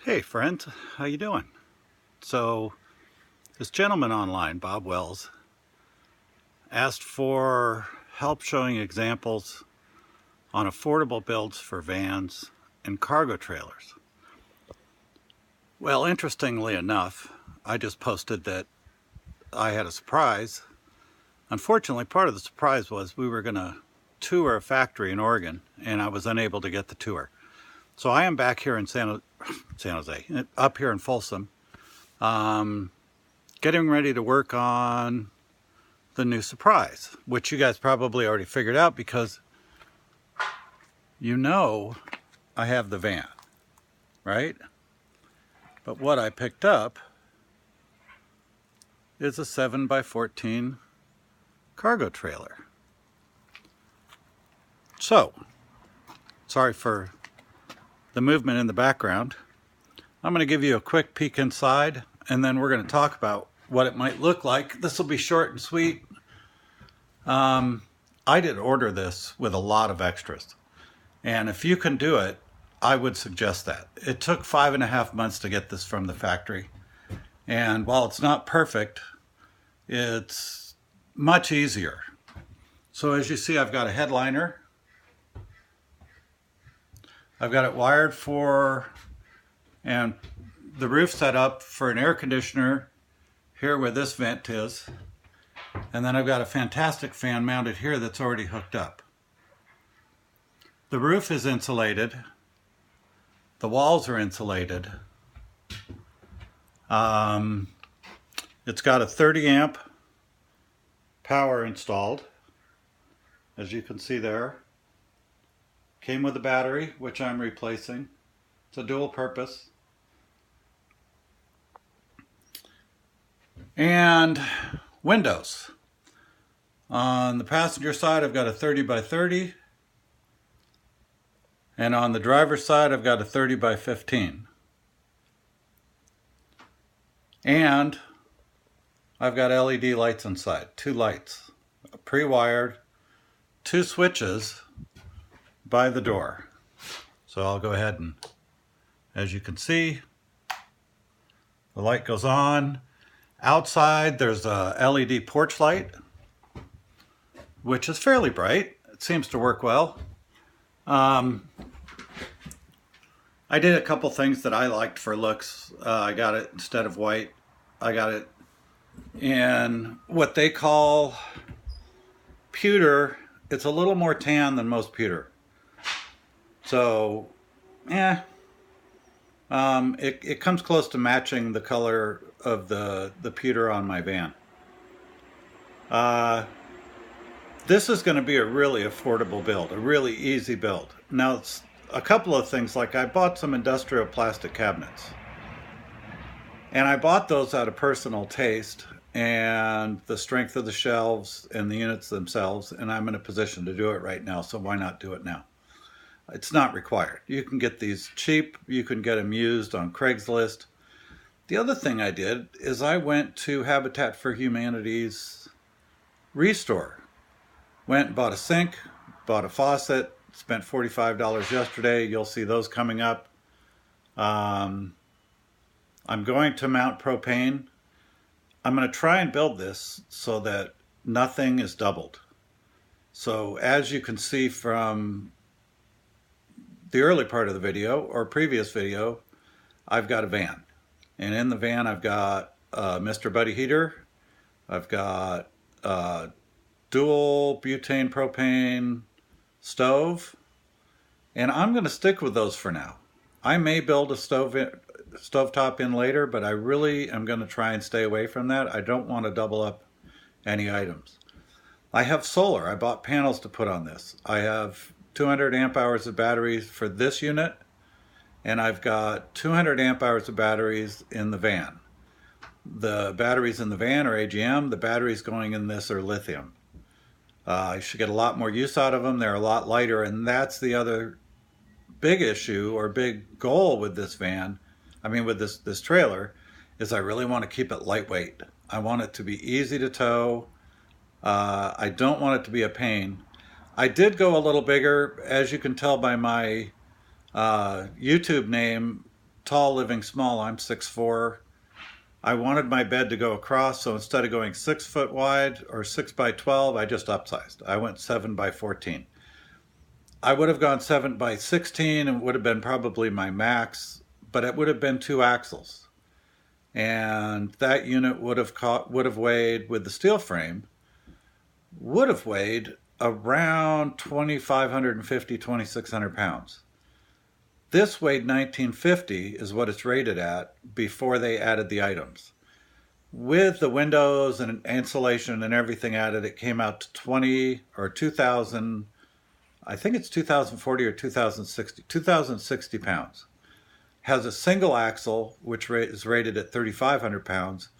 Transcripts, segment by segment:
Hey friends, how you doing? So this gentleman online, Bob Wells, asked for help showing examples on affordable builds for vans and cargo trailers. Well, interestingly enough, I just posted that I had a surprise. Unfortunately, part of the surprise was we were going to tour a factory in Oregon and I was unable to get the tour. So I am back here in San Jose, up here in Folsom, getting ready to work on the new surprise, which you guys probably already figured out because you know I have the van, right? But what I picked up is a 7x14 cargo trailer. So, sorry for the movement in the background. I'm going to give you a quick peek inside and then we're going to talk about what it might look like. This will be short and sweet. I did order this with a lot of extras. And if you can do it, I would suggest that. It took 5.5 months to get this from the factory. And while it's not perfect, it's much easier. So as you see, I've got a headliner. I've got it wired for, and the roof set up for an air conditioner here where this vent is. And then I've got a fantastic fan mounted here that's already hooked up. The roof is insulated. The walls are insulated. It's got a 30 amp power installed, as you can see there. Came with a battery, which I'm replacing. It's a dual purpose. And windows. On the passenger side, I've got a 30x30. And on the driver's side, I've got a 30x15. And I've got LED lights inside, 2 lights, pre-wired, 2 switches by the door. So I'll go ahead and, as you can see, the light goes on. Outside, there's a LED porch light, which is fairly bright. It seems to work well. I did a couple things that I liked for looks. I got it instead of white. I got it in what they call pewter. It's a little more tan than most pewter. So, it comes close to matching the color of the pewter on my van. This is going to be a really affordable build, a really easy build. Now, it's a couple of things, like I bought some industrial plastic cabinets. And I bought those out of personal taste and the strength of the shelves and the units themselves, and I'm in a position to do it right now, so why not do it now? It's not required. You can get these cheap, you can get them used on Craigslist. The other thing I did is I went to Habitat for Humanity's Restore. Went and bought a sink, bought a faucet, spent $45 yesterday. You'll see those coming up. I'm going to mount propane. I'm going to try and build this so that nothing is doubled. So as you can see from the early part of the video or previous video, I've got a van. And in the van I've got a Mr. Buddy heater. I've got a dual butane propane stove. And I'm going to stick with those for now. I may build a stovetop in later, but I really am going to try and stay away from that. I don't want to double up any items. I have solar. I bought panels to put on this. I have 200 amp hours of batteries for this unit, and I've got 200 amp hours of batteries in the van. The batteries in the van are AGM. The batteries going in this are lithium. I should get a lot more use out of them. They're a lot lighter, and that's the other big issue or big goal with this van, with this trailer, is I really want to keep it lightweight. I want it to be easy to tow. I don't want it to be a pain. I did go a little bigger, as you can tell by my YouTube name. tall living small. I'm 6'4". I wanted my bed to go across, so instead of going 6 foot wide or 6 by 12, I just upsized. I went 7 by 14. I would have gone 7 by 16 and would have been probably my max, but it would have been 2 axles. And that unit would have weighed, with the steel frame, would have weighed around 2,550, 2,600 pounds. This weighed 1950 is what it's rated at before they added the items. With the windows and insulation and everything added, it came out to 20 or 2,000, I think it's 2,040 or 2,060 pounds. Has a single axle, which is rated at 3,500 pounds.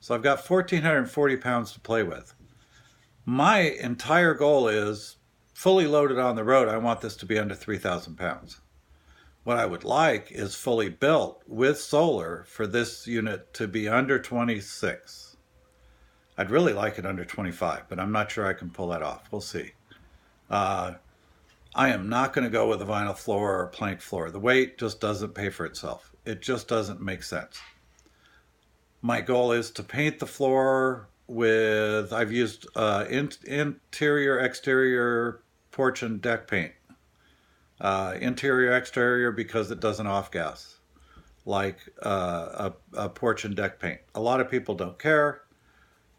So I've got 1,440 pounds to play with. My entire goal is, fully loaded on the road, I want this to be under 3,000 pounds. What I would like is fully built with solar for this unit to be under 26. I'd really like it under 25, but I'm not sure I can pull that off. We'll see. I am not going to go with a vinyl floor or plank floor. The weight just doesn't pay for itself. It just doesn't make sense. My goal is to paint the floor with, I've used interior, exterior, porch and deck paint. Interior, exterior, because it doesn't off-gas like a porch and deck paint. A lot of people don't care.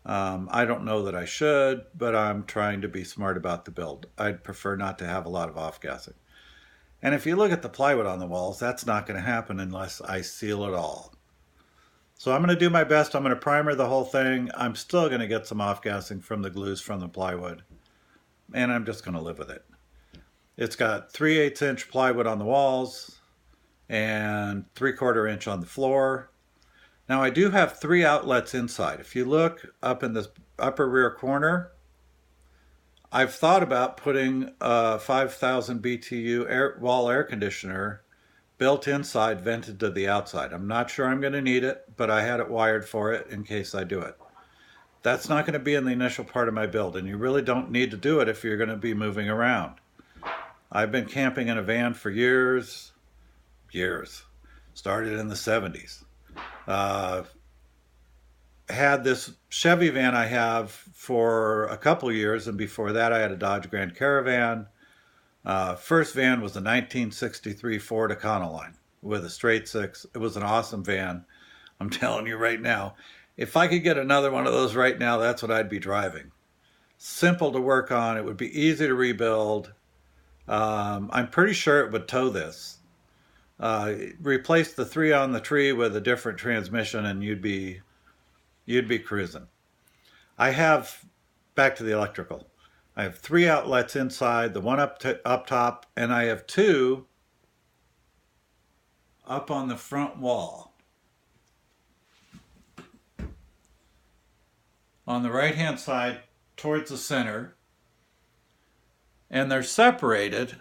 I don't know that I should, but I'm trying to be smart about the build. I'd prefer not to have a lot of off-gassing. And if you look at the plywood on the walls, that's not going to happen unless I seal it all. So I'm going to do my best. I'm going to primer the whole thing. I'm still going to get some off-gassing from the glues from the plywood, and I'm just going to live with it. It's got 3/8 inch plywood on the walls and 3/4 inch on the floor. Now I do have 3 outlets inside. If you look up in this upper rear corner, I've thought about putting a 5,000 BTU wall air conditioner built inside, vented to the outside. I'm not sure I'm going to need it, but I had it wired for it in case I do it. That's not going to be in the initial part of my build, and you really don't need to do it if you're going to be moving around. I've been camping in a van for years. Started in the 70s. Had this Chevy van I have for a couple years, and before that I had a Dodge Grand Caravan. First van was a 1963 Ford Econoline with a straight six. It was an awesome van. I'm telling you right now, if I could get another one of those right now, that's what I'd be driving. Simple to work on. It would be easy to rebuild. I'm pretty sure it would tow this. Replace the 3 on the tree with a different transmission and you'd be cruising. I have, back to the electrical, I have 3 outlets inside, the one up top, and I have 2 up on the front wall. On the right hand side towards the center, and they're separated,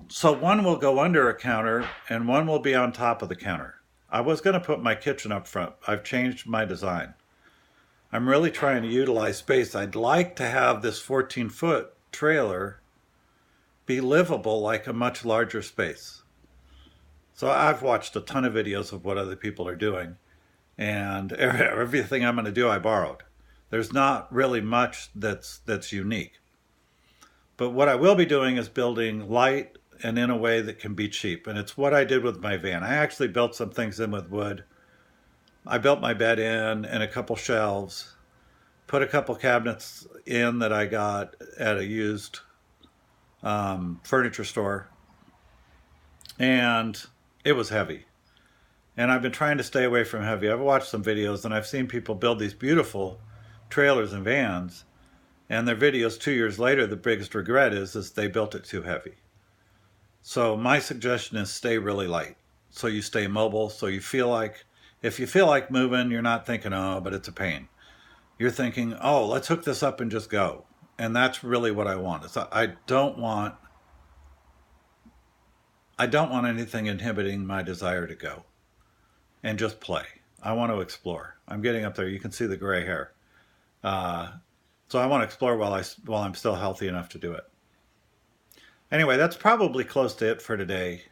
so one will go under a counter and one will be on top of the counter. I was going to put my kitchen up front. I've changed my design. I'm really trying to utilize space. I'd like to have this 14-foot trailer be livable like a much larger space. So I've watched a ton of videos of what other people are doing, and everything I'm going to do I borrowed. There's not really much that's unique. But what I will be doing is building light and in a way that can be cheap. And it's what I did with my van. I actually built some things in with wood. I built my bed in and a couple shelves, put a couple cabinets in that I got at a used furniture store. And it was heavy. And I've been trying to stay away from heavy. I've watched some videos and I've seen people build these beautiful trailers and vans. And their videos 2 years later, the biggest regret is they built it too heavy. So my suggestion is stay really light. So you stay mobile, so you feel like, if you feel like moving, you're not thinking, oh, but it's a pain. You're thinking, oh, let's hook this up and just go. And that's really what I want. I don't want anything inhibiting my desire to go and just play. I want to explore. I'm getting up there. You can see the gray hair. So I want to explore while I'm still healthy enough to do it. Anyway, that's probably close to it for today.